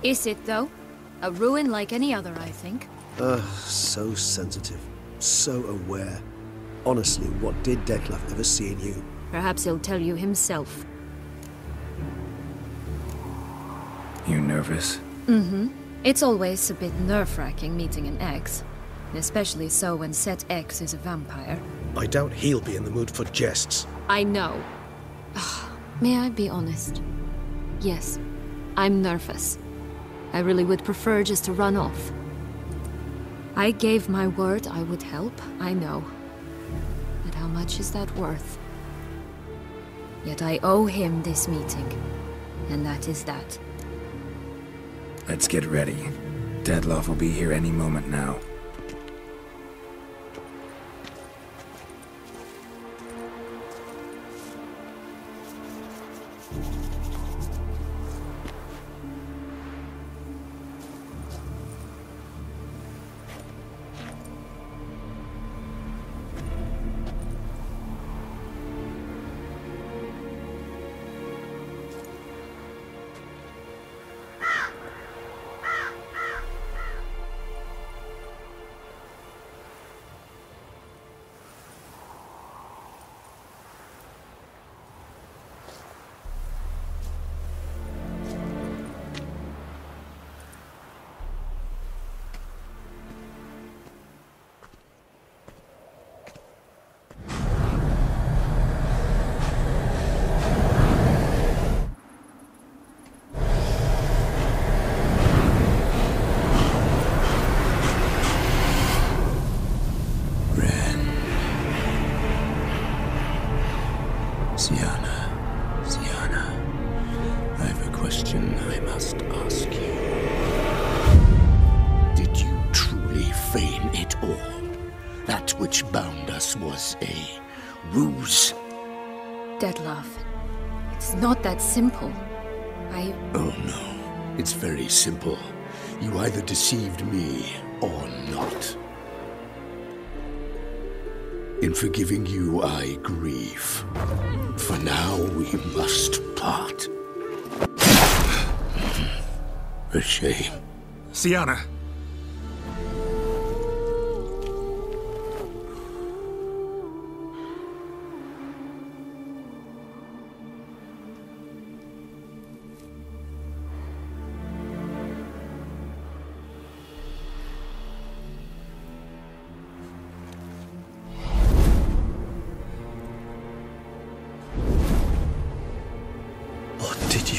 Is it, though? A ruin like any other, I think. So sensitive. So aware. Honestly, what did Detlef ever see in you? Perhaps he'll tell you himself. You nervous? Mm-hmm. It's always a bit nerve-wracking meeting an ex. Especially so when said ex is a vampire. I doubt he'll be in the mood for jests. I know. May I be honest? Yes, I'm nervous. I really would prefer just to run off. I gave my word I would help, I know. But how much is that worth? Yet I owe him this meeting. And that is that. Let's get ready. Detlef will be here any moment now. Sienna, I have a question I must ask you. Did you truly feign it all? That which bound us was a ruse? Detlef, it's not that simple. Oh no, it's very simple. You either deceived me or not. In forgiving you, I grieve. For now, we must part. A shame. Sienna!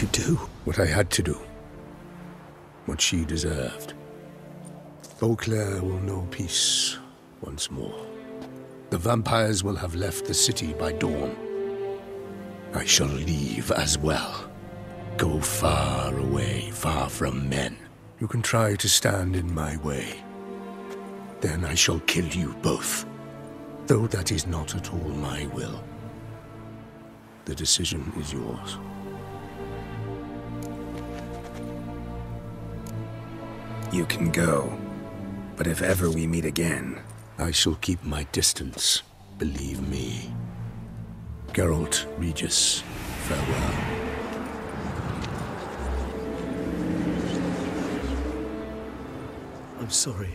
You do what I had to do, what she deserved. Beauclair will know peace once more. The vampires will have left the city by dawn. I shall leave as well. Go far away, far from men. You can try to stand in my way. Then I shall kill you both. Though that is not at all my will. The decision is yours. You can go, but if ever we meet again... I shall keep my distance, believe me. Geralt, Regis, farewell. I'm sorry.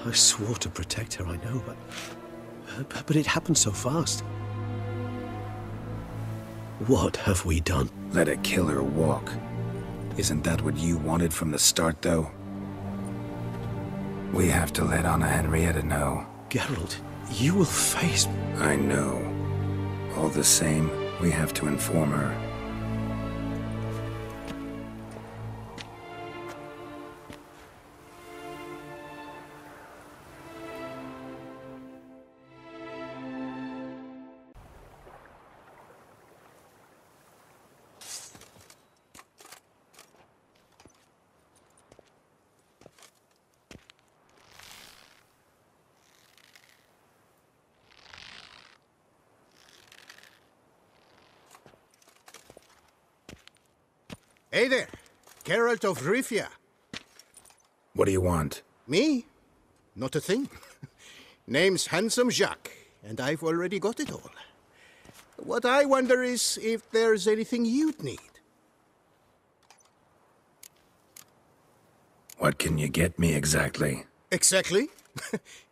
I swore to protect her, I know, but it happened so fast. What have we done? Let a killer walk. Isn't that what you wanted from the start, though? We have to let Anna Henrietta know. Geralt, you will face... I know. All the same, we have to inform her. Hey there, Geralt of Rivia. What do you want? Me? Not a thing. Name's Handsome Jacques, and I've already got it all. What I wonder is if there's anything you'd need. What can you get me exactly? Exactly.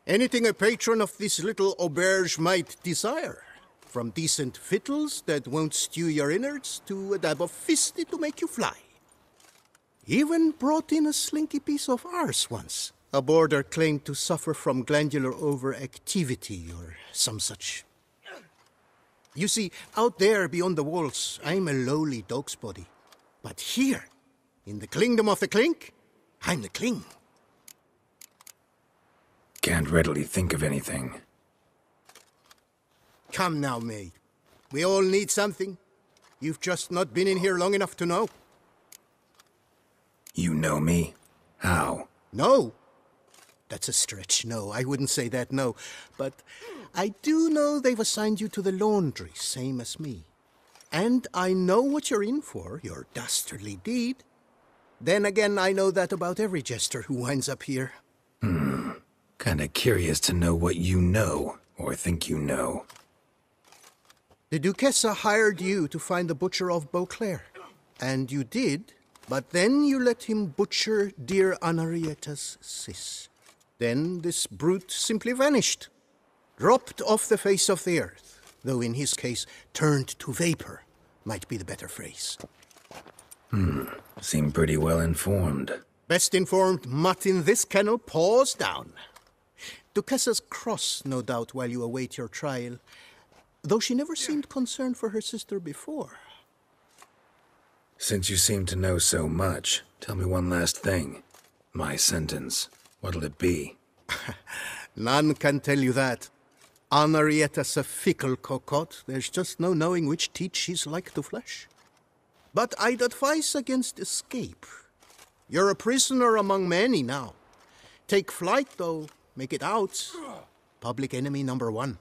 Anything a patron of this little auberge might desire. From decent victuals that won't stew your innards to a dab of fisty to make you fly. Even brought in a slinky piece of arse once. A boarder claimed to suffer from glandular overactivity or some such. You see, out there beyond the walls, I'm a lowly dog's body. But here, in the kingdom of the clink, I'm the king. Can't readily think of anything. Come now, mate. We all need something. You've just not been in here long enough to know. You know me? How? No. That's a stretch, no. I wouldn't say that, no. But I do know they've assigned you to the laundry, same as me. And I know what you're in for, your dastardly deed. Then again, I know that about every jester who winds up here. Kinda curious to know what you know, or think you know. The Duchessa hired you to find the butcher of Beauclair. And you did, but then you let him butcher dear Anarietta's sis. Then this brute simply vanished. Dropped off the face of the earth, though in his case, turned to vapor, might be the better phrase. Seem pretty well informed. Best informed mutt in this kennel, paws down. Duchessa's cross, no doubt, while you await your trial, though she never seemed concerned for her sister before. Since you seem to know so much, tell me one last thing. My sentence, what'll it be? None can tell you that. Anarietta's a fickle cocotte. There's just no knowing which teat she's like to flesh. But I'd advise against escape. You're a prisoner among many now. Take flight, though. Make it out. Public enemy number one.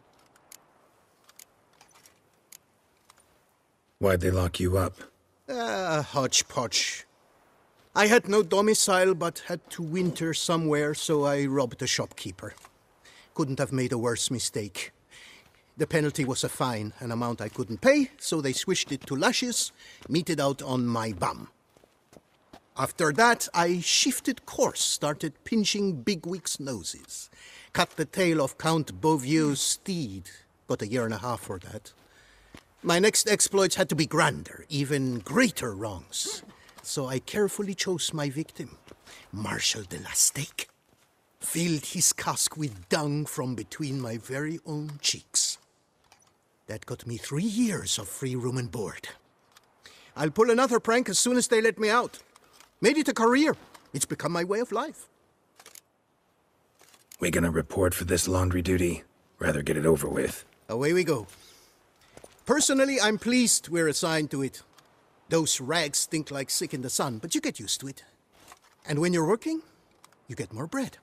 Why'd they lock you up? Hodgepodge. I had no domicile, but had to winter somewhere, so I robbed a shopkeeper. Couldn't have made a worse mistake. The penalty was a fine, an amount I couldn't pay, so they switched it to lashes, meted out on my bum. After that, I shifted course, started pinching bigwigs' noses. Cut the tail of Count Beauvieux's steed. Got a year and a half for that. My next exploits had to be grander, even greater wrongs. So I carefully chose my victim, Marshal de la Stake. Filled his cask with dung from between my very own cheeks. That got me 3 years of free room and board. I'll pull another prank as soon as they let me out. Made it a career. It's become my way of life. We gonna report for this laundry duty? Rather get it over with. Away we go. Personally, I'm pleased we're assigned to it. Those rags stink like sick in the sun, but you get used to it. And when you're working, you get more bread.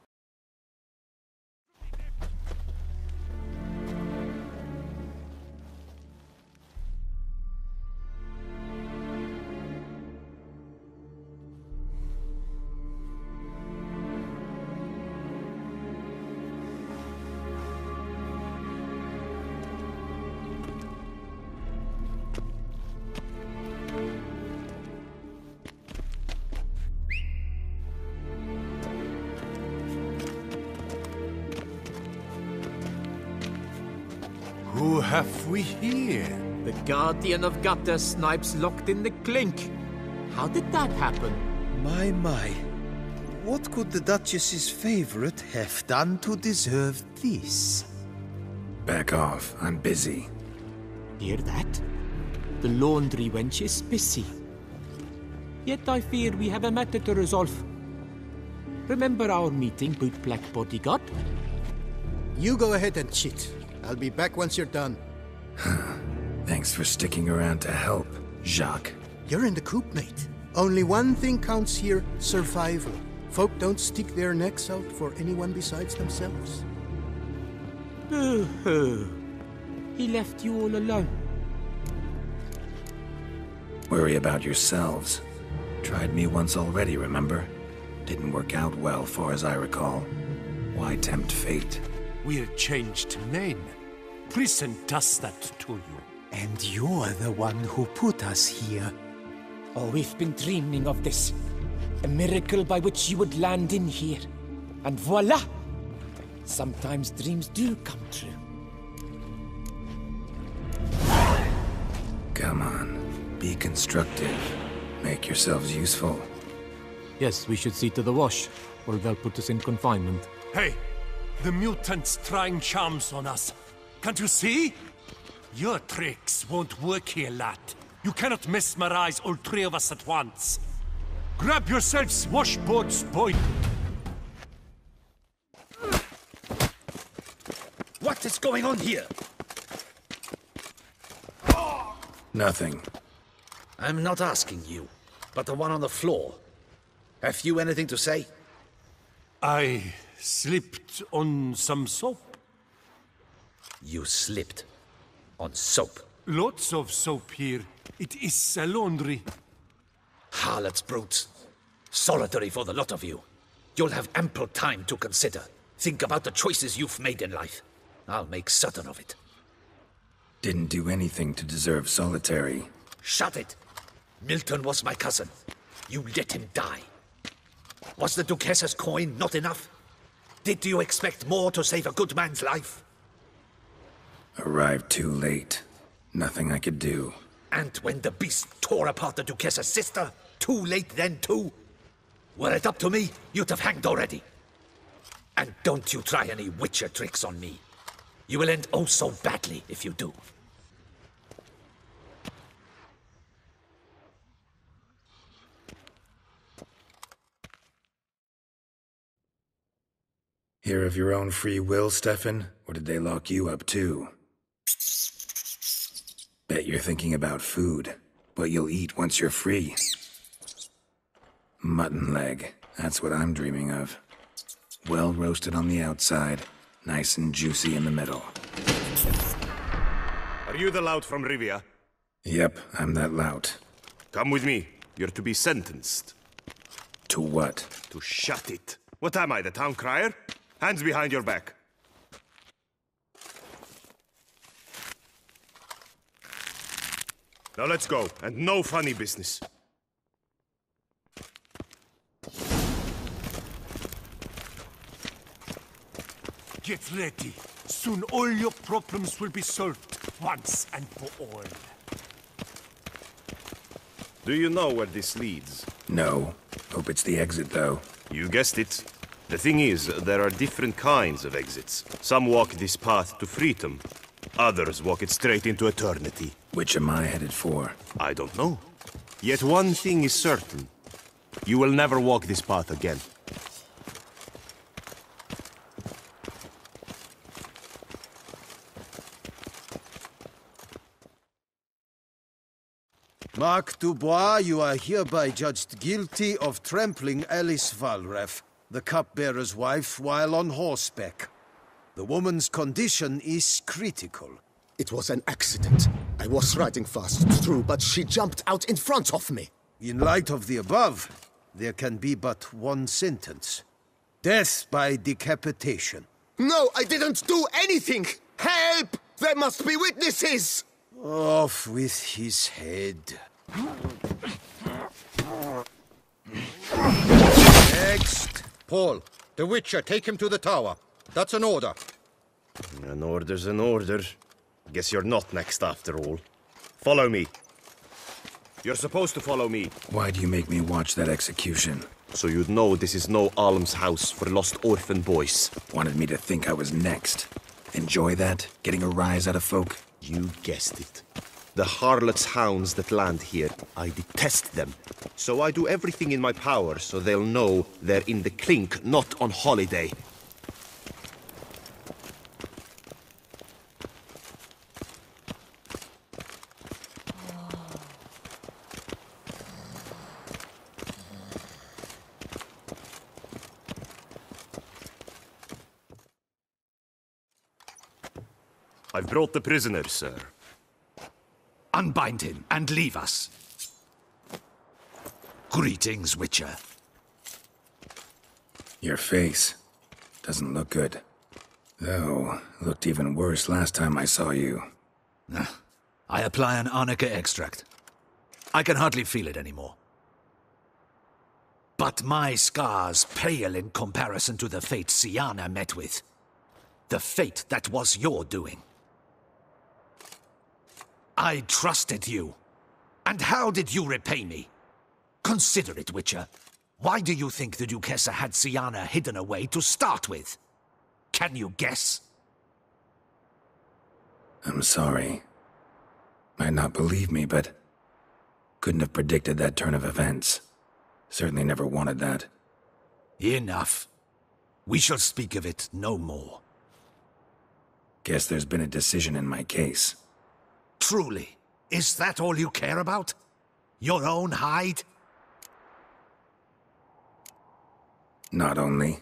Who have we here? The Guardian of Gutter Snipes locked in the clink. How did that happen? My. What could the Duchess's favorite have done to deserve this? Back off, I'm busy. Hear that? The laundry wench is busy. Yet I fear we have a matter to resolve. Remember our meeting, boot-black bodyguard? You go ahead and chit. I'll be back once you're done. Thanks for sticking around to help, Jacques. You're in the coop, mate. Only one thing counts here, survival. Folk don't stick their necks out for anyone besides themselves. Boo-hoo. He left you all alone. Worry about yourselves. Tried me once already, remember? Didn't work out well, far as I recall. Why tempt fate? We're changed men. Prison does that to you. And you're the one who put us here. Oh, we've been dreaming of this. A miracle by which you would land in here. And voila! Sometimes dreams do come true. Come on, be constructive. Make yourselves useful. Yes, we should see to the wash, or they'll put us in confinement. Hey, the mutant's trying charms on us. Can't you see? Your tricks won't work here, lad. You cannot mesmerize all three of us at once. Grab yourselves washboards, boy. What is going on here? Nothing. I'm not asking you, but the one on the floor. Have you anything to say? I slipped on some soap. You slipped on soap. Lots of soap here. It is a laundry. Harlots, brutes. Solitary for the lot of you. You'll have ample time to consider. Think about the choices you've made in life. I'll make certain of it. Didn't do anything to deserve solitary. Shut it! Milton was my cousin. You let him die. Was the Duchess's coin not enough? Did you expect more to save a good man's life? Arrived too late. Nothing I could do. And when the beast tore apart the Duchess's sister, too late then too? Were it up to me, you'd have hanged already. And don't you try any Witcher tricks on me. You will end oh so badly if you do. Here of your own free will, Stefan? Or did they lock you up too? Bet you're thinking about food. What you'll eat once you're free. Mutton leg. That's what I'm dreaming of. Well roasted on the outside, nice and juicy in the middle. Are you the lout from Rivia? Yep, I'm that lout. Come with me. You're to be sentenced. To what? To shut it. What am I, the town crier? Hands behind your back. Now let's go, and no funny business. Get ready. Soon all your problems will be solved, once and for all. Do you know where this leads? No. Hope it's the exit, though. You guessed it. The thing is, there are different kinds of exits. Some walk this path to freedom. Others walk it straight into eternity. Which am I headed for? I don't know. Yet one thing is certain. You will never walk this path again. Mark Dubois, you are hereby judged guilty of trampling Alice Valref, the cupbearer's wife, while on horseback. The woman's condition is critical. It was an accident. I was riding fast, true, but she jumped out in front of me. In light of the above, there can be but one sentence. Death by decapitation. No, I didn't do anything! Help! There must be witnesses! Off with his head. Next. Paul, the Witcher, take him to the tower. That's an order. An order's an order. Guess you're not next after all. Follow me. You're supposed to follow me. Why do you make me watch that execution? So you'd know this is no almshouse for lost orphan boys. Wanted me to think I was next. Enjoy that? Getting a rise out of folk? You guessed it. The harlots' hounds that land here, I detest them. So I do everything in my power so they'll know they're in the clink, not on holiday. I've brought the prisoner, sir. Unbind him and leave us. Greetings, Witcher. Your face doesn't look good. Though, looked even worse last time I saw you. I apply an arnica extract. I can hardly feel it anymore. But my scars pale in comparison to the fate Siana met with. The fate that was your doing. I trusted you. And how did you repay me? Consider it, Witcher. Why do you think the Duchessa had Siana hidden away to start with? Can you guess? I'm sorry. Might not believe me, but couldn't have predicted that turn of events. Certainly never wanted that. Enough. We shall speak of it no more. Guess there's been a decision in my case. Truly, is that all you care about? Your own hide? Not only.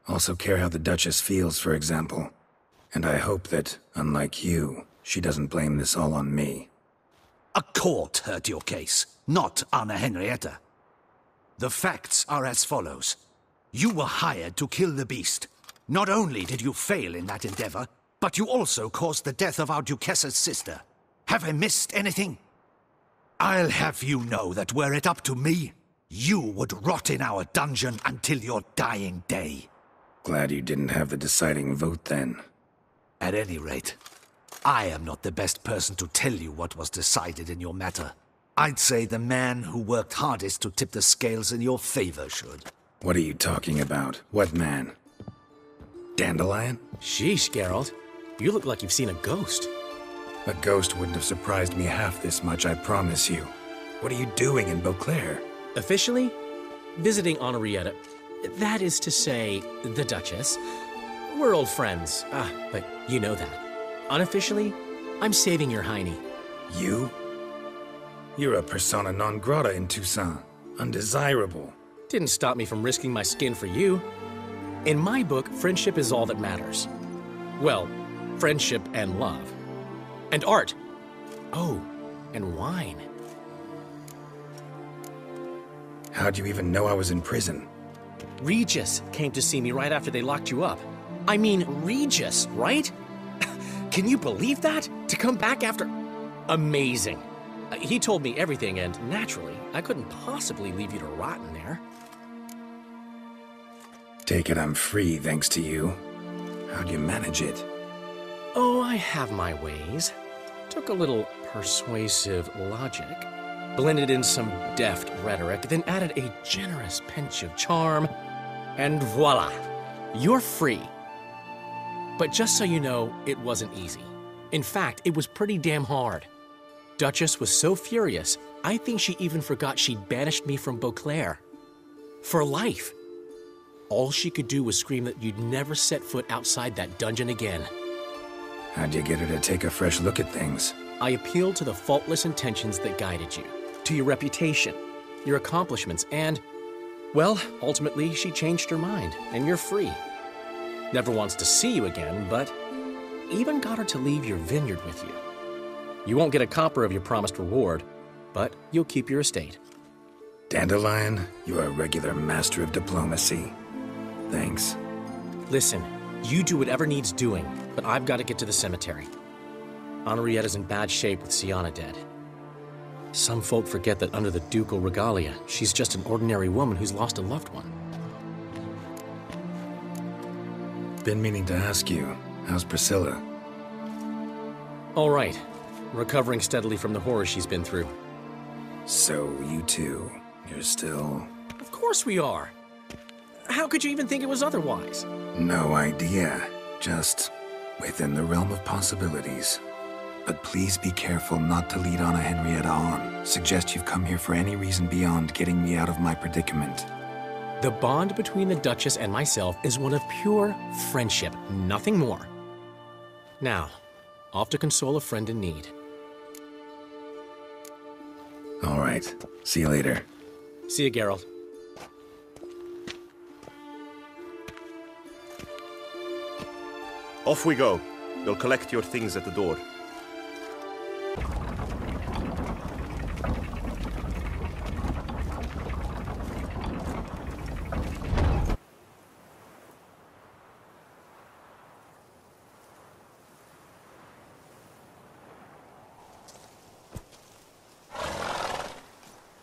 Also care how the Duchess feels, for example. And I hope that, unlike you, she doesn't blame this all on me. A court heard your case, not Anna Henrietta. The facts are as follows. You were hired to kill the beast. Not only did you fail in that endeavor, but you also caused the death of our Duchessa's sister. Have I missed anything? I'll have you know that were it up to me, you would rot in our dungeon until your dying day. Glad you didn't have the deciding vote then. At any rate, I am not the best person to tell you what was decided in your matter. I'd say the man who worked hardest to tip the scales in your favor should. What are you talking about? What man? Dandelion? Sheesh, Geralt. You look like you've seen a ghost. A ghost wouldn't have surprised me half this much, I promise you. What are you doing in Beauclair? Officially, visiting Henrietta. That is to say, the Duchess. We're old friends. But you know that. Unofficially, I'm saving your hiney. You? You're a persona non grata in Toussaint. Undesirable. Didn't stop me from risking my skin for you. In my book, friendship is all that matters. Well, friendship and love. And art. Oh, and wine. How'd you even know I was in prison? Regis came to see me right after they locked you up. I mean, Regis, right? Can you believe that? To come back after... Amazing. He told me everything, and naturally, I couldn't possibly leave you to rot in there. Take it I'm free, thanks to you. How'd you manage it? Oh, I have my ways. Took a little persuasive logic, blended in some deft rhetoric, then added a generous pinch of charm, and voila! You're free. But just so you know, it wasn't easy. In fact, it was pretty damn hard. Duchess was so furious, I think she even forgot she'd banished me from Beauclair. For life. All she could do was scream that you'd never set foot outside that dungeon again. How'd you get her to take a fresh look at things? I appealed to the faultless intentions that guided you, to your reputation, your accomplishments, and, well, ultimately she changed her mind, and you're free. Never wants to see you again, but even got her to leave your vineyard with you. You won't get a copper of your promised reward, but you'll keep your estate. Dandelion, you're a regular master of diplomacy. Thanks. Listen, you do whatever needs doing, but I've got to get to the cemetery. Henrietta's in bad shape with Siana dead. Some folk forget that under the ducal regalia, she's just an ordinary woman who's lost a loved one. Been meaning to ask you, how's Priscilla? All right. Recovering steadily from the horror she's been through. So, you two, you're still... Of course we are. How could you even think it was otherwise? No idea. Just within the realm of possibilities. But please be careful not to lead Anna Henrietta on. Suggest you've come here for any reason beyond getting me out of my predicament. The bond between the Duchess and myself is one of pure friendship, nothing more. Now, off to console a friend in need. All right. See you later. See you, Geralt. Off we go. We'll collect your things at the door.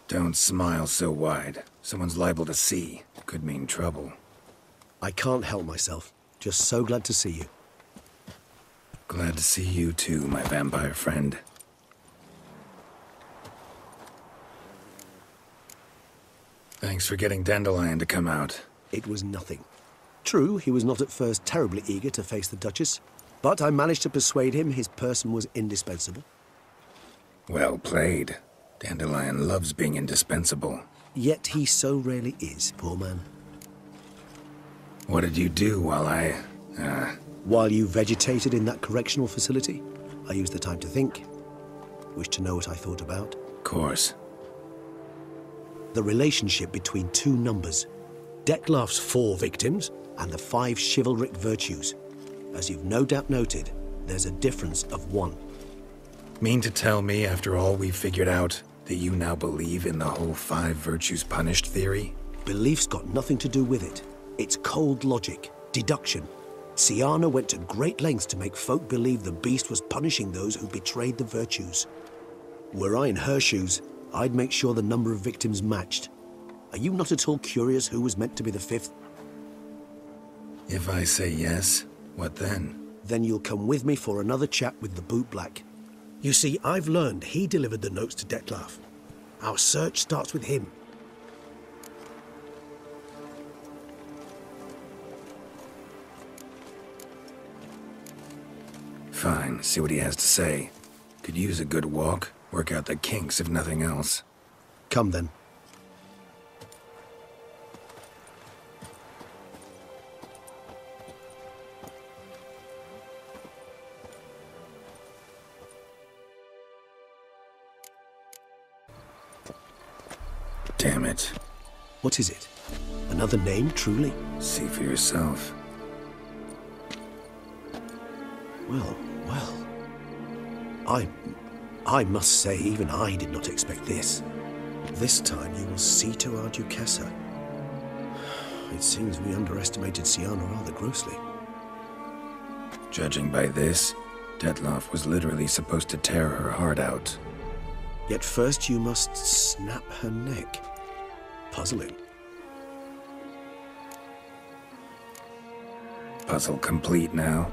Don't smile so wide. Someone's liable to see. Could mean trouble. I can't help myself. Just so glad to see you. Glad to see you too, my vampire friend. Thanks for getting Dandelion to come out. It was nothing. True, he was not at first terribly eager to face the Duchess, but I managed to persuade him his person was indispensable. Well played. Dandelion loves being indispensable. Yet he so rarely is, poor man. What did you do while While you vegetated in that correctional facility, I used the time to think. Wish to know what I thought about? Of course. The relationship between two numbers. Dettlaff's 4 victims and the 5 chivalric virtues. As you've no doubt noted, there's a difference of 1. Mean to tell me, after all we've figured out, that you now believe in the whole 5 virtues punished theory? Belief's got nothing to do with it. It's cold logic, deduction. Syanna went to great lengths to make folk believe the beast was punishing those who betrayed the virtues. Were I in her shoes, I'd make sure the number of victims matched. Are you not at all curious who was meant to be the 5th? If I say yes, what then? Then you'll come with me for another chat with the bootblack. You see, I've learned he delivered the notes to Dettlaff. Our search starts with him. Fine, see what he has to say. Could use a good walk, work out the kinks if nothing else. Come then. Damn it. What is it? Another name, truly? See for yourself. Well. I must say, even I did not expect this. This time you will see to our Duchessa. It seems we underestimated Syanna rather grossly. Judging by this, Dettlaff was literally supposed to tear her heart out. Yet first you must snap her neck. Puzzling. Puzzle complete now.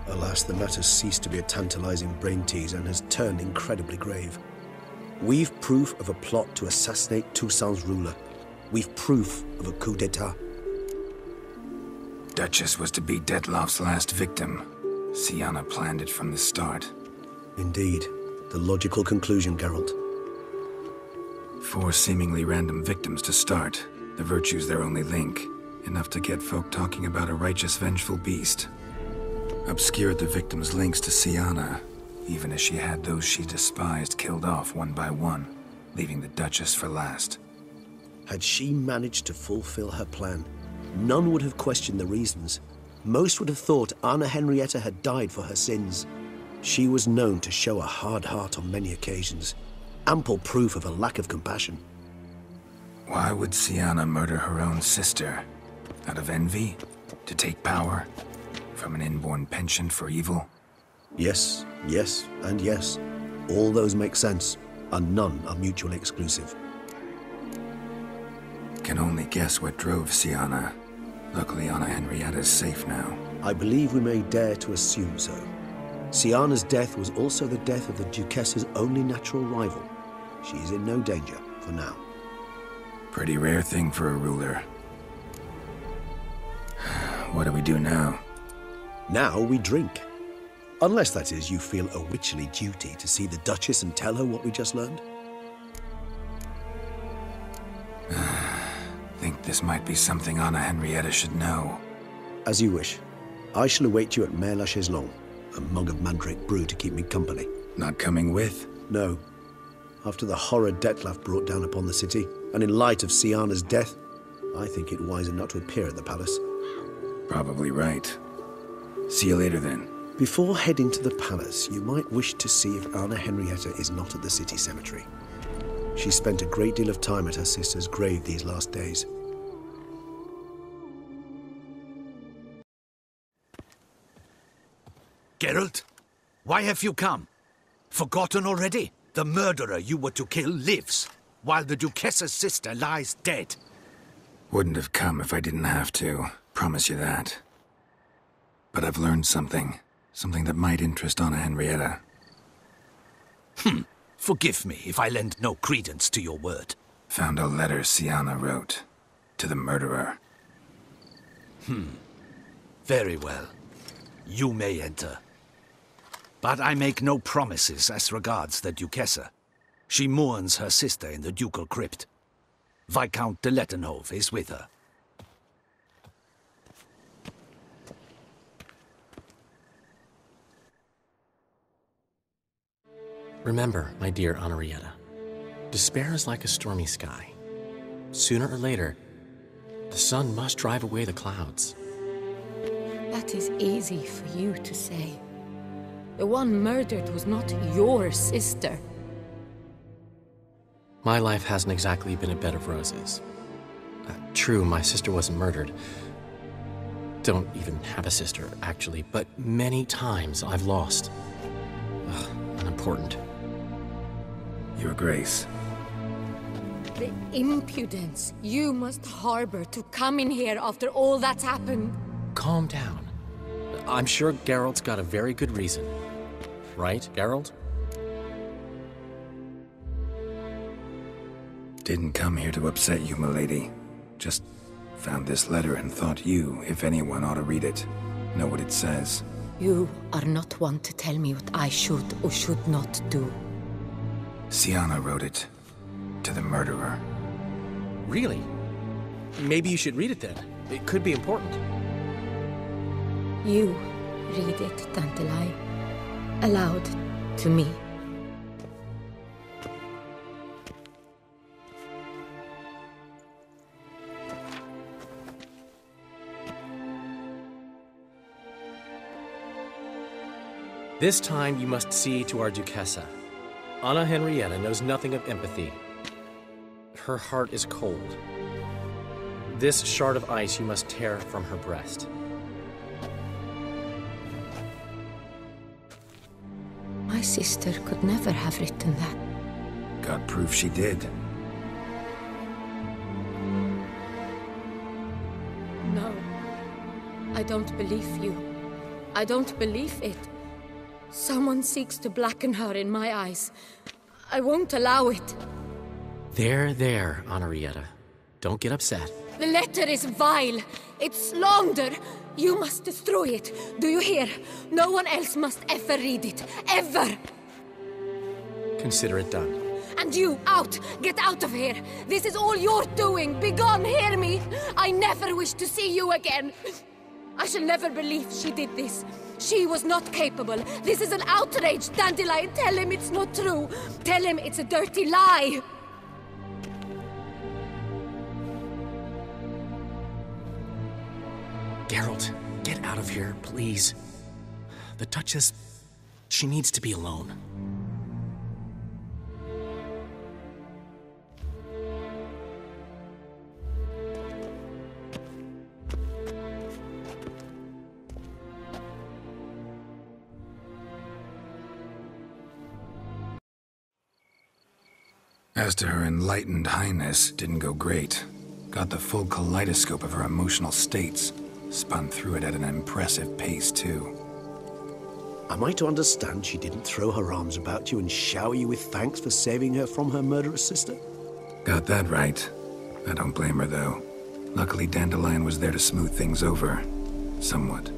Alas, the matter's ceased to be a tantalizing brain tease and has turned incredibly grave. We've proof of a plot to assassinate Toussaint's ruler. We've proof of a coup d'etat. Duchess was to be Dettlaff's last victim. Syanna planned it from the start. Indeed. The logical conclusion, Geralt. 4 seemingly random victims to start. The virtue's their only link. Enough to get folk talking about a righteous, vengeful beast. Obscured the victims' links to Syanna, even as she had those she despised killed off one by one, leaving the Duchess for last. Had she managed to fulfill her plan, none would have questioned the reasons. Most would have thought Anna Henrietta had died for her sins. She was known to show a hard heart on many occasions. Ample proof of a lack of compassion. Why would Syanna murder her own sister? Out of envy? To take power? From an inborn penchant for evil? Yes, and yes. All those make sense, and none are mutually exclusive. Can only guess what drove Syanna. Luckily, Anna Henrietta's safe now. I believe we may dare to assume so. Syanna's death was also the death of the Duchess's only natural rival. She is in no danger, for now. Pretty rare thing for a ruler. What do we do now? Now we drink. Unless, that is, you feel a witcherly duty to see the Duchess and tell her what we just learned. Think this might be something Anna Henrietta should know. As you wish. I shall await you at Mare la Chaiselongue. A mug of mandrake brew to keep me company. Not coming with? No. After the horror Dettlaff brought down upon the city, and in light of Syanna's death, I think it wiser not to appear at the palace. Probably right. See you later then. Before heading to the palace, you might wish to see if Anna Henrietta is not at the city cemetery. She spent a great deal of time at her sister's grave these last days. Geralt, why have you come? Forgotten already? The murderer you were to kill lives, while the Duchessa's sister lies dead. Wouldn't have come if I didn't have to. Promise you that. But I've learned something. Something that might interest Anna Henrietta. Forgive me if I lend no credence to your word. Found a letter Siana wrote. To the murderer. Very well. You may enter. But I make no promises as regards the Duchessa. She mourns her sister in the ducal crypt. Viscount de Lettenhove is with her. Remember, my dear Henrietta, despair is like a stormy sky. Sooner or later, the sun must drive away the clouds. That is easy for you to say. The one murdered was not your sister. My life hasn't exactly been a bed of roses. True, my sister wasn't murdered. Don't even have a sister, actually, but many times I've lost. Unimportant. Your Grace. The impudence you must harbor to come in here after all that's happened. Calm down. I'm sure Geralt's got a very good reason. Right, Geralt? Didn't come here to upset you, milady. Just found this letter and thought you, if anyone, ought to read it. Know what it says. You are not one to tell me what I should or should not do. Siana wrote it. To the murderer. Really? Maybe you should read it then. It could be important. You read it, Dandelai. Aloud to me. This time you must see to our Duchessa. Anna Henrietta knows nothing of empathy. Her heart is cold. This shard of ice you must tear from her breast. My sister could never have written that. Got proof she did. No. I don't believe you. I don't believe it. Someone seeks to blacken her in my eyes. I won't allow it. There, Henrietta. Don't get upset. The letter is vile. It's slander. You must destroy it. Do you hear? No one else must ever read it. Ever! Consider it done. And you, out! Get out of here! This is all you're doing! Begone, hear me! I never wish to see you again! I shall never believe she did this. She was not capable. This is an outrage, Dandelion. Tell him it's not true. Tell him it's a dirty lie. Geralt, get out of here, please. The Duchess, she needs to be alone. As to her enlightened highness, didn't go great. Got the full kaleidoscope of her emotional states. Spun through it at an impressive pace, too. Am I to understand she didn't throw her arms about you and shower you with thanks for saving her from her murderous sister? Got that right. I don't blame her, though. Luckily, Dandelion was there to smooth things over. Somewhat.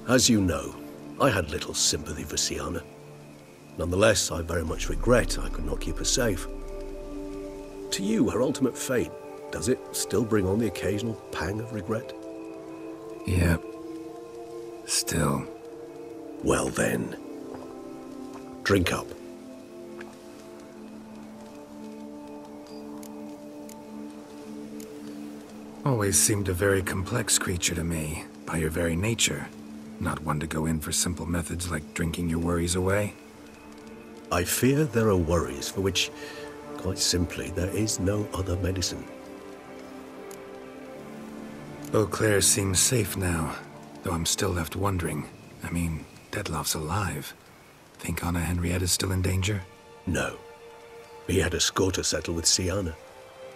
As you know, I had little sympathy for Siana. Nonetheless, I very much regret I could not keep her safe. To you, her ultimate fate, does it still bring on the occasional pang of regret? Yep. Still. Well then. Drink up. Always seemed a very complex creature to me, by your very nature. Not one to go in for simple methods like drinking your worries away. I fear there are worries for which, quite simply, there is no other medicine. Beauclair seems safe now, though I'm still left wondering. I mean, Detloff's alive. Think Anna Henrietta's still in danger? No. He had a score to settle with Siana.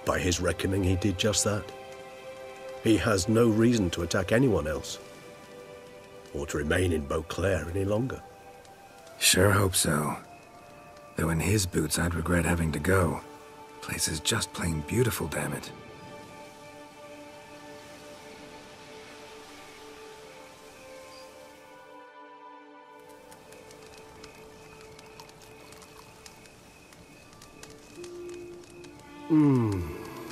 By his reckoning, he did just that. He has no reason to attack anyone else, or to remain in Beauclair any longer. Sure hope so. Though in his boots, I'd regret having to go. Place is just plain beautiful, damn it.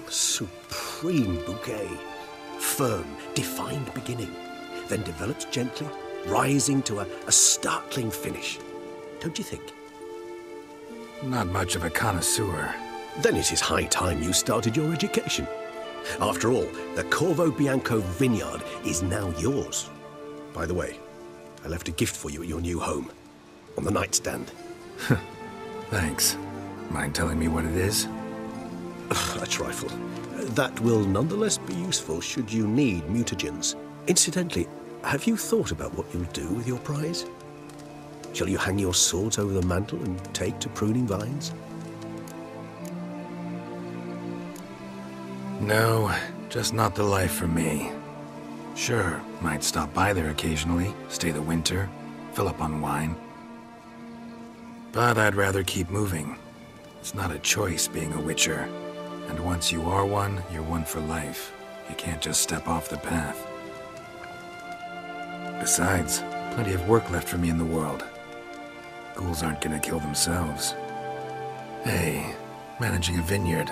Supreme bouquet. Firm, defined beginning, then develops gently, rising to a startling finish. Don't you think? Not much of a connoisseur. Then it is high time you started your education. After all, the Corvo Bianco vineyard is now yours. By the way, I left a gift for you at your new home, on the nightstand. Thanks. Mind telling me what it is? A trifle. That will nonetheless be useful should you need mutagens. Incidentally, have you thought about what you'll do with your prize? Shall you hang your swords over the mantle and take to pruning vines? No, just not the life for me. Sure, might stop by there occasionally, stay the winter, fill up on wine. But I'd rather keep moving. It's not a choice being a witcher. And once you are one, you're one for life. You can't just step off the path. Besides, plenty of work left for me in the world. Ghouls aren't gonna kill themselves. Hey, managing a vineyard.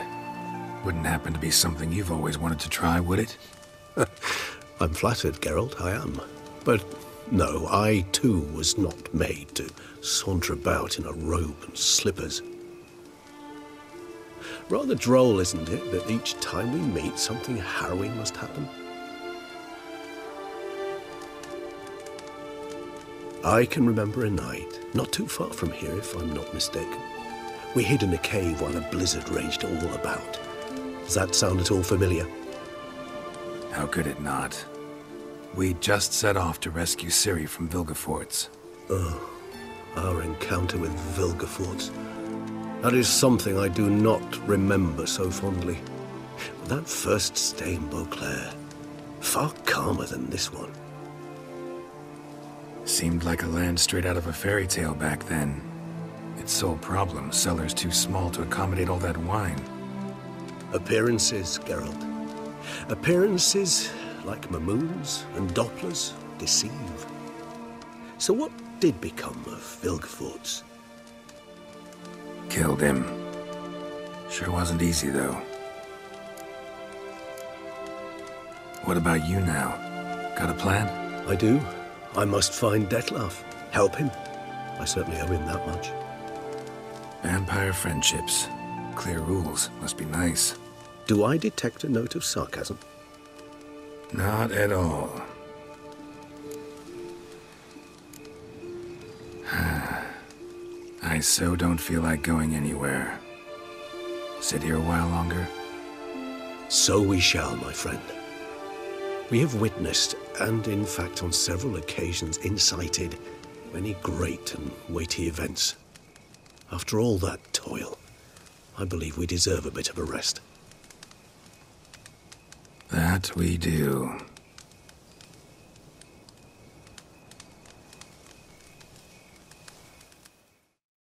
Wouldn't happen to be something you've always wanted to try, would it? I'm flattered, Geralt, I am. But no, I too was not made to saunter about in a robe and slippers. Rather droll, isn't it, that each time we meet, something harrowing must happen? I can remember a night, not too far from here if I'm not mistaken. We hid in a cave while a blizzard raged all about. Does that sound at all familiar? How could it not? We just set off to rescue Ciri from Vilgefortz. Oh, our encounter with Vilgefortz. That is something I do not remember so fondly. But that first stay in Beauclair, far calmer than this one. Seemed like a land straight out of a fairy tale back then. Its sole problem, cellars too small to accommodate all that wine. Appearances, Geralt. Appearances, like Mamoons and Dopplers, deceive. So what did become of Vilgefortz? Killed him. Sure wasn't easy, though. What about you now? Got a plan? I do. I must find Dettlaff. Help him. I certainly owe him that much. Vampire friendships. Clear rules. Must be nice. Do I detect a note of sarcasm? Not at all. I so don't feel like going anywhere. Sit here a while longer? So we shall, my friend. We have witnessed, and in fact on several occasions incited, many great and weighty events. After all that toil, I believe we deserve a bit of a rest. That we do.